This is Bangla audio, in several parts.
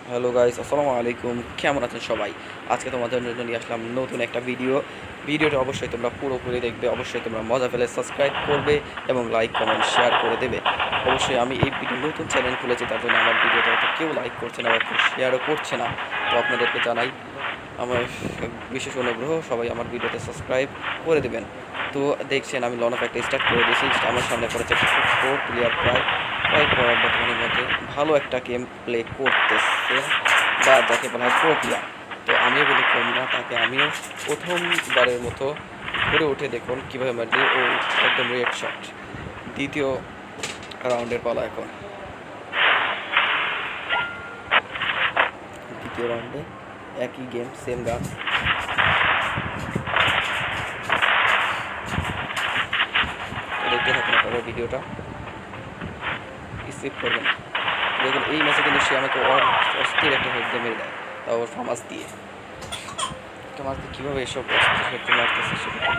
হ্যালো গাইস, আসসালামু আলাইকুম। কেমন আছেন সবাই? আজকে তোমাদের জন্য নিয়ে আসলাম নতুন একটা ভিডিওটা অবশ্যই তোমরা পুরোপুরি দেখবে। অবশ্যই তোমরা মজা পেলে সাবস্ক্রাইব করবে এবং লাইক কমেন্ট শেয়ার করে দেবে। অবশ্যই আমি এই ভিডিও নতুন চ্যানেল খুলেছি, তার জন্য আমার ভিডিওটা তো কেউ লাইক করছে না বা কেউ শেয়ারও করছে না। তো আপনাদেরকে জানাই আমার বিশেষ অনুগ্রহ, সবাই আমার ভিডিওতে সাবস্ক্রাইব করে দেবেন। তো দেখছেন আমি লন অফ একটা স্টার্ট করে দিয়েছি। আমার সামনে পড়েছে প্রো প্লেয়ার প্রায় বর্তমানের মধ্যে ভালো একটা গেম প্লে করতেছে, বা যাকে বলা হয় প্রো প্লেয়ার। তো আমিও কিন্তু কম না, তাকে আমিও প্রথমবারের মতো ঘুরে উঠে দেখুন কীভাবে মারলি। ও একদম রেড শট। দ্বিতীয় রাউন্ডের পালা এখন। দ্বিতীয় রাউন্ডে একই গেম, সেম গান। দেখতে থাকুন আপনারা ভিডিওটা, স্কিপ করবেন। দেখুন এই ম্যাচে কিন্তু সে আমাকে অস্থির একটা হেড দিয়ে মেরে দেয়, তাও ওর ফামাস দিয়ে। কীভাবে এসব অস্থির হেড মারতেছে সেটা।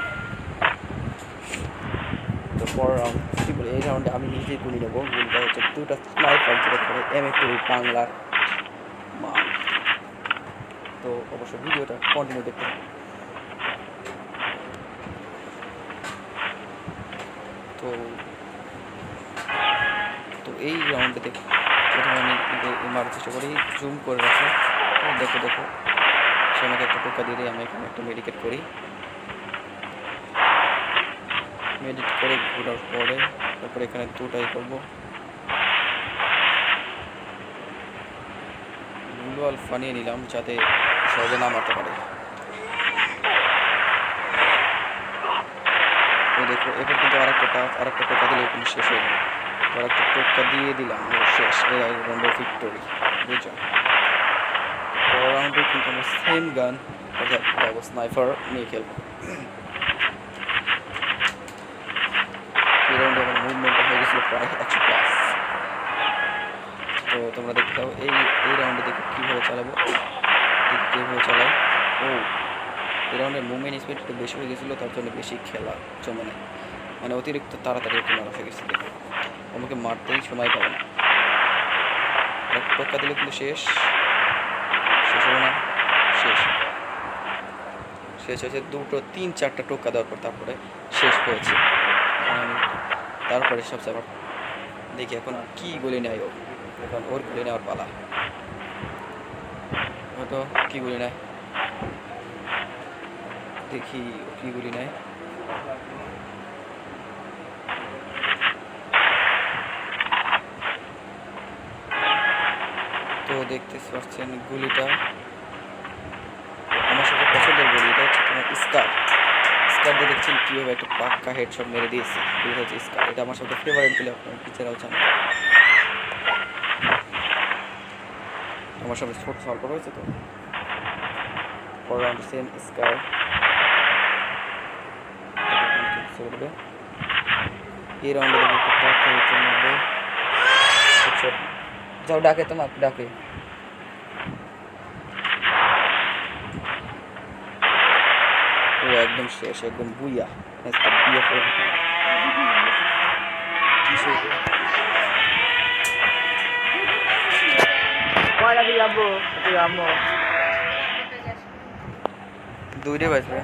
তো পরের রাউন্ড কী বলি, এই রাউন্ডে আমি নিজেই গুলি নেবো। গুলিটা হচ্ছে দুটা স্নাইপার, যেটা করে M2 বাংলার মাল। তো অবশ্যই ভিডিওটা কন্টিনিউ দেখতে হবে। তো তো এই রাউন্ডে প্রথমে আমি মারার চেষ্টা করি, জুম করে রাখি। দেখো দেখো, সে আমাকে একটা টোকা দিয়ে দিয়ে আমি এখানে একটা মেডিকেট করি। মেডিকেট করে ঘোরার পরে তারপরে এখানে দুটাই করবো। গ্লোয়াল ফানিয়ে নিলাম যাতে সহজে না মারতে পারে। তো দেখো এবার কিন্তু আরেকটা টোকা দিলে কিন্তু শেষ হয়ে যাবে। তো আরেকটা টোকা দিয়ে দিলাম, শেষ। এই রাউন্ডের ভিক্টোরি, বুঝছো? পরের রাউন্ডে কিন্তু আমরা সেম গান অর্থাৎ ডাবল স্নাইপার নিয়ে খেলবো। এই রাউন্ডে আমার মুভমেন্টটা হয়ে গেছিলো প্রায় 100+। তো তোমরা দেখতে পাও এই রাউন্ডে দেখো কীভাবে চালাবো, কীভাবে চালায়। ও এই রাউন্ডের মুভমেন্ট স্পিড একটু বেশি হয়ে গেছিলো, তার জন্য বেশি খেলা জমে নেয়, মানে অতিরিক্ত তাড়াতাড়ি একটু মারা হয়ে গেছে। দেখো আমাকে মারতেই সময় পাবে না। টোকা দিলে কিন্তু শেষ হলো না, শেষ হয়েছে দুটো 3-4টা টোকা দেওয়ার পর তারপরে শেষ হয়েছে। তারপরে সবচেয়ে আবার দেখি এখন কি গুলি নেয় ও। এখন ওর গুলি নেওয়ার পালা। হয়তো কি গুলি নেয়, দেখি কি গুলি নেয়। তো দেখতে পাচ্ছেন গুলিটা আমার সাথে পছন্দের গুলি, এটা হচ্ছে তোমার স্কার দিয়ে দেখছেন কীভাবে একটা পাক্কা হেডশট মেরে দিয়েছে। এটা হচ্ছে স্কার, এটা আমার সাথে ফেভারিট গুলি, আপনার পিছাড়াও জানেন। আমার সাথে ছোট সলভ হয়েছে। তো পর রাউন্ড সেম স্কার চলবে। এই রাউন্ডে দেখবো একটা পাক্কা হেডশট মারবে। যাও ডাকে, তোমার ডাকে। ও একদম শেষ, একদম বুইয়া বুইয়া করে দুইটাই বাজবে।